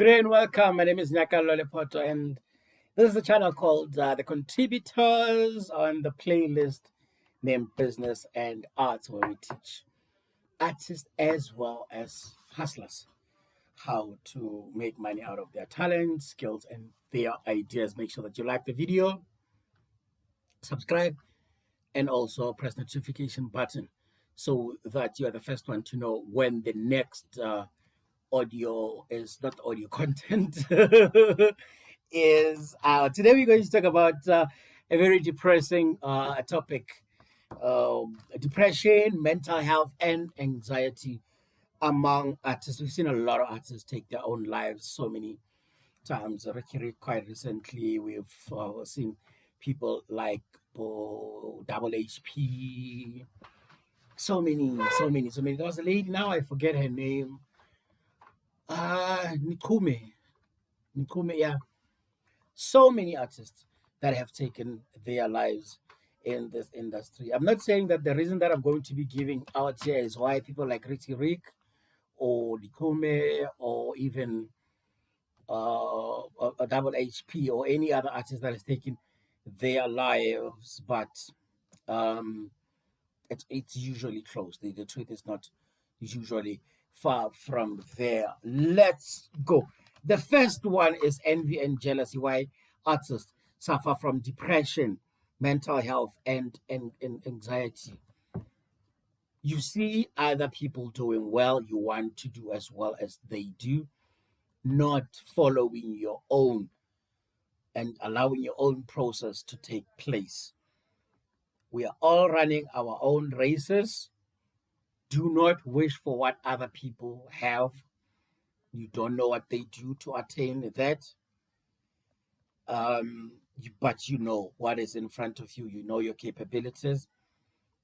Great, welcome. My name is Nyaka Lolepoto, and this is a channel called The Contributors on the playlist named Business and Arts, where we teach artists as well as hustlers how to make money out of their talents, skills, and their ideas. Make sure that you like the video, subscribe, and also press notification button so that you are the first one to know when the next audio is not audio content is out. Today we're going to talk about a very depressing topic: depression, mental health, and anxiety among artists. We've seen a lot of artists take their own lives so many times. Quite recently, we've seen people like Double HP. So many, so many, so many. There was a lady, now I forget her name. Nikume. Nikume, yeah. So many artists that have taken their lives in this industry. I'm not saying that the reason that I'm going to be giving out here is why people like Richie Rick or Nikume or even a Double HP or any other artist that has taken their lives, but um, it's usually close. The truth is not usually far from there. Let's go. The first one is envy and jealousy. Why artists suffer from depression, mental health, and anxiety. You see other people doing well, you want to do as well as they do, not following your own and allowing your own process to take place. We are all running our own races. Do not wish for what other people have. You don't know what they do to attain that. But you know what is in front of you. You know your capabilities.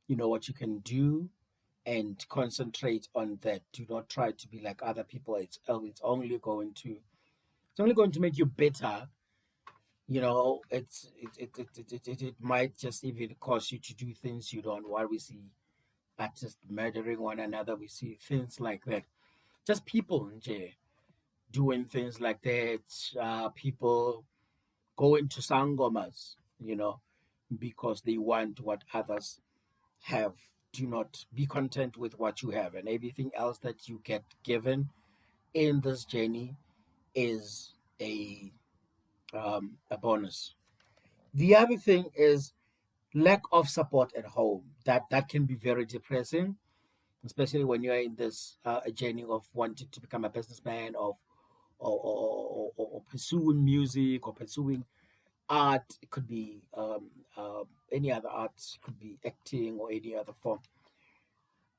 You know what you can do, and concentrate on that. Do not try to be like other people. It's only going to make you better. You know, it might just even cause you to do things you don't want. We see artists murdering one another. We see things like that. Just people doing things like that. People going to sangomas, because they want what others have. Do not be content with what you have, and everything else that you get given in this journey is a bonus. The other thing is lack of support at home. That can be very depressing, especially when you're in this journey of wanting to become a businessman, or pursuing music or pursuing art. It could be any other art, it could be acting or any other form.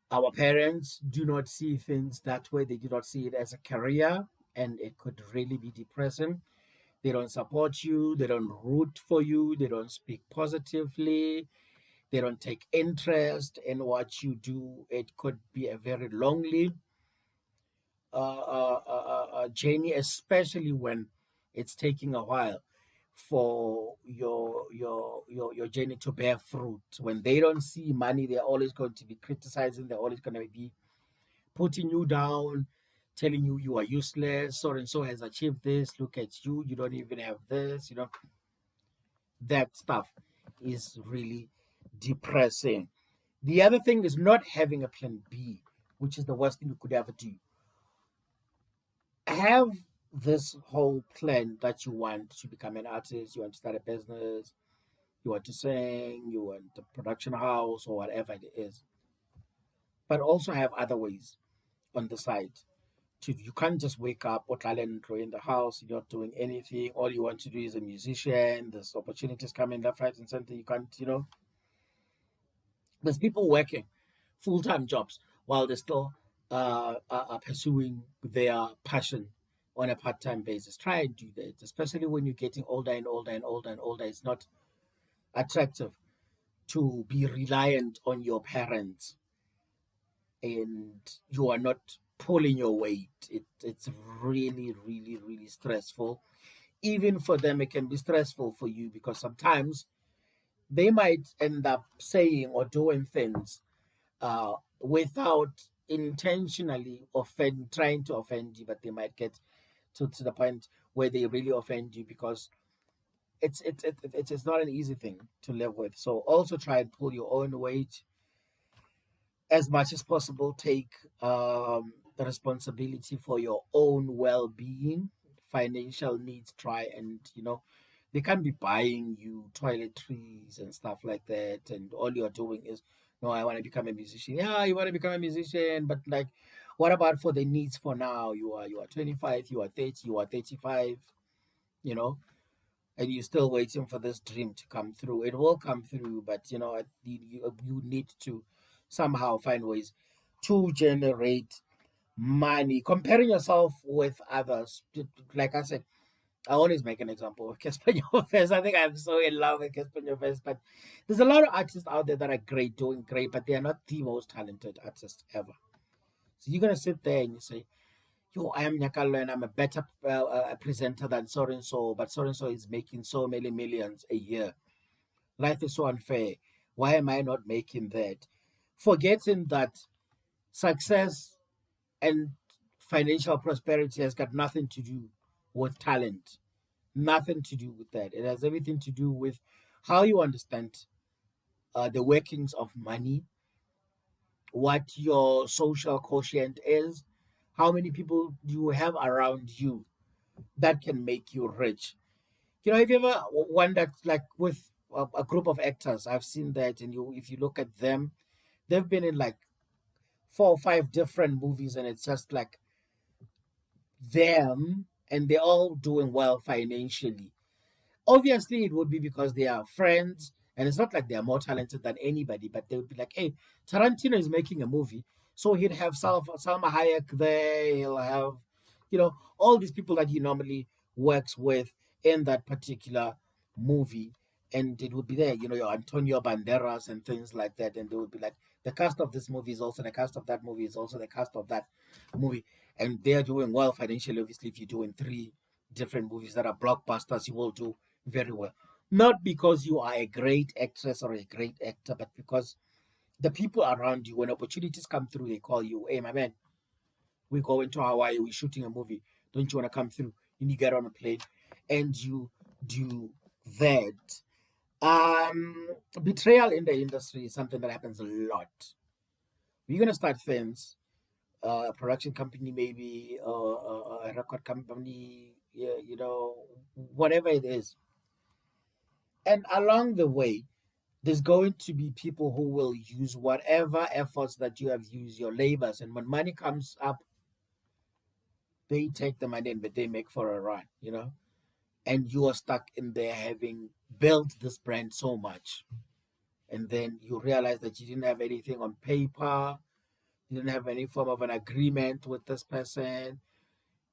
Our parents do not see things that way. They do not see it as a career, and it could really be depressing. They don't support you, they don't root for you, they don't speak positively, they don't take interest in what you do. It could be a very lonely journey, especially when it's taking a while for your journey to bear fruit. When they don't see money, they're always going to be criticizing. They're always going to be putting you down, telling you you are useless. So and so has achieved this. Look at you. You don't even have this. That stuff is really depressing. The other thing is not having a plan B, which is the worst thing you could ever do. Have this whole plan that you want to become an artist, you want to start a business, you want to sing, you want a production house or whatever it is, but also have other ways on the side. You can't just wake up or talent in the house, you're not doing anything. All you want to do is a musician. There's opportunities coming left, right, and center. You can't, there's people working full-time jobs while they're still are pursuing their passion on a part-time basis. Try and do that, especially when you're getting older and older and older and older. It's not attractive to be reliant on your parents, and you are not pulling your weight. It's really, really, really stressful. Even for them, it can be stressful for you, because sometimes they might end up saying or doing things without intentionally trying to offend you, but they might get to the point where they really offend you, because it's not an easy thing to live with. So also try and pull your own weight as much as possible. Take the responsibility for your own well-being, financial needs. Try and they can't be buying you toiletries and stuff like that, and all you're doing is, no, I want to become a musician. Yeah, you want to become a musician, but like, what about for the needs for now? You are 25, you are 30, you are 35, you know, and you're still waiting for this dream to come through. It will come through, but you need to somehow find ways to generate money. Comparing yourself with others, like I said, I always make an example of Casper Fest. I think I'm so in love with Casper Fest, but there's a lot of artists out there that are great, doing great, but they are not the most talented artists ever. So you're gonna sit there and you say, yo, I am Nyakalo and I'm a better presenter than so and so, but so and so is making so many millions a year. Life is so unfair. Why am I not making that? Forgetting that success and financial prosperity has got nothing to do with talent, nothing to do with that. It has everything to do with how you understand the workings of money, what your social quotient is, how many people you have around you that can make you rich. If you ever wondered, like with a group of actors, I've seen that, and if you look at them, they've been in like 4 or 5 different movies, and it's just like them, and they're all doing well financially. Obviously, it would be because they are friends, and it's not like they are more talented than anybody, but they would be like, hey, Tarantino is making a movie, so he'd have Salma Hayek there, he'll have, all these people that he normally works with in that particular movie, and it would be there, your Antonio Banderas and things like that, and they would be like, the cast of this movie is also the cast of that movie is also the cast of that movie, and they're doing well financially. Obviously, if you're doing 3 different movies that are blockbusters, you will do very well. Not because you are a great actress or a great actor, but because the people around you, when opportunities come through, they call you, hey, my man, we're going to Hawaii, we're shooting a movie. Don't you want to come through? And you get on a plane and you do that. Betrayal in the industry is something that happens a lot. We're going to start things, a production company, maybe, a record company, yeah, whatever it is. And along the way, there's going to be people who will use whatever efforts that you have used, your labors, and when money comes up, they take the money and they make for a run, and you are stuck in there having built this brand so much. And then you realize that you didn't have anything on paper, you didn't have any form of an agreement with this person.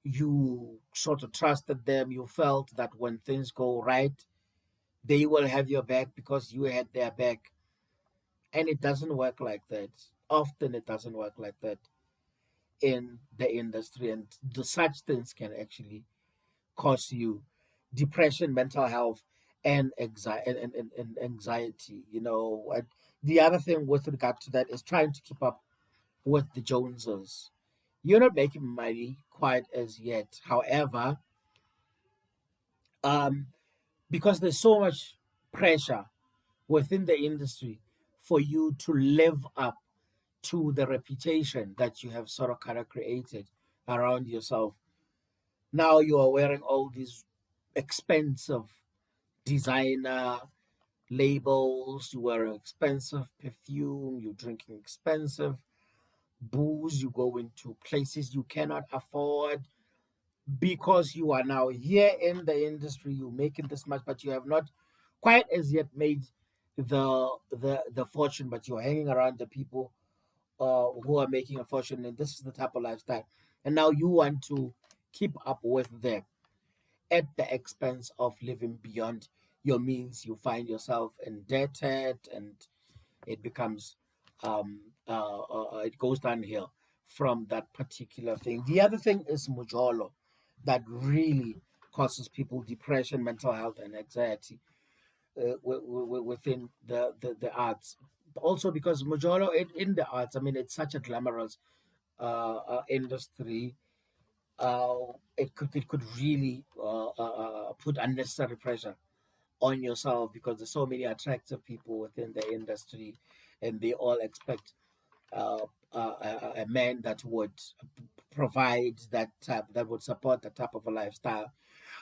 You sort of trusted them. You felt that when things go right, they will have your back because you had their back. And it doesn't work like that. Often it doesn't work like that in the industry. And such things can actually cause you depression, mental health, and anxiety. And anxiety. The other thing with regard to that is trying to keep up with the Joneses. You're not making money quite as yet. However, um, because there's so much pressure within the industry for you to live up to the reputation that you have sort of kind of created around yourself. Now you are wearing all these expensive designer labels, you wear expensive perfume, you're drinking expensive booze, you go into places you cannot afford because you are now here in the industry, you're making this much, but you have not quite as yet made the fortune, but you're hanging around the people who are making a fortune, and this is the type of lifestyle. And now you want to keep up with them at the expense of living beyond your means. You find yourself indebted, and it becomes it goes downhill from that particular thing. The other thing is mojolo, that really causes people depression, mental health, and anxiety within the arts. Also, because mojolo in the arts, I mean, it's such a glamorous industry. uh, it could really put unnecessary pressure on yourself, because there's so many attractive people within the industry, and they all expect uh, a man that would provide that would support that type of a lifestyle.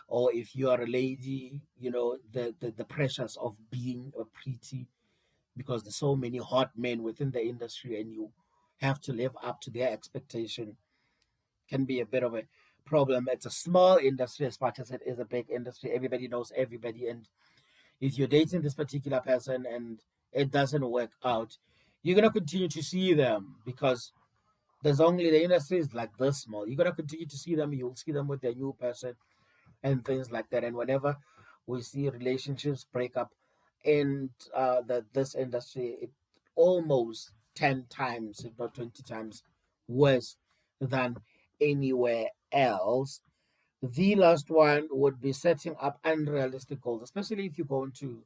Or if you are a lady, the pressures of being a pretty, because there's so many hot men within the industry, and you have to live up to their expectation, can be a bit of a problem. It's a small industry as much as it is a big industry. Everybody knows everybody, and if you're dating this particular person and it doesn't work out, you're gonna continue to see them, because there's only the industry is like this small. You're gonna continue to see them. You'll see them with their new person and things like that. And whenever we see relationships break up in this industry, it almost 10 times, if not 20 times, worse than anywhere else. The last one would be setting up unrealistic goals, especially if you're going to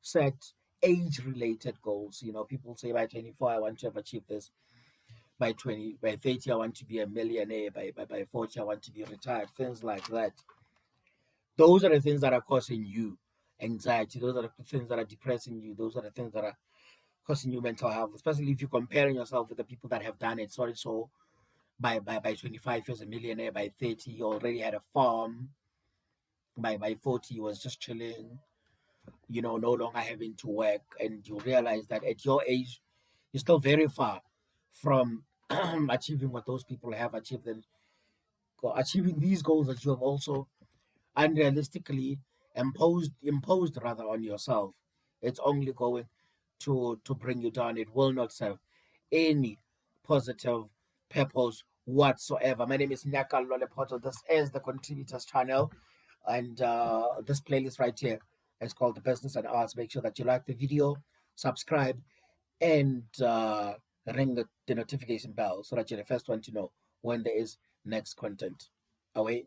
set age-related goals. People say by 24 I want to have achieved this. By 30 I want to be a millionaire. By 40 I want to be retired. Things like that. Those are the things that are causing you anxiety. Those are the things that are depressing you. Those are the things that are causing you mental health, especially if you're comparing yourself with the people that have done it. Sorry, so by 25 years a millionaire, by 30 you already had a farm, by 40 you was just chilling, no longer having to work, and you realize that at your age you're still very far from achieving what those people have achieved, and achieving these goals that you have also unrealistically imposed rather on yourself. It's only going to bring you down. It will not serve any positive purpose whatsoever. My name is Nyaka Lolepoto. This is the Contributors Channel, and this playlist right here is called The Business and Arts. Make sure that you like the video, subscribe, and ring the notification bell so that you're the first one to know when there is next content. Away.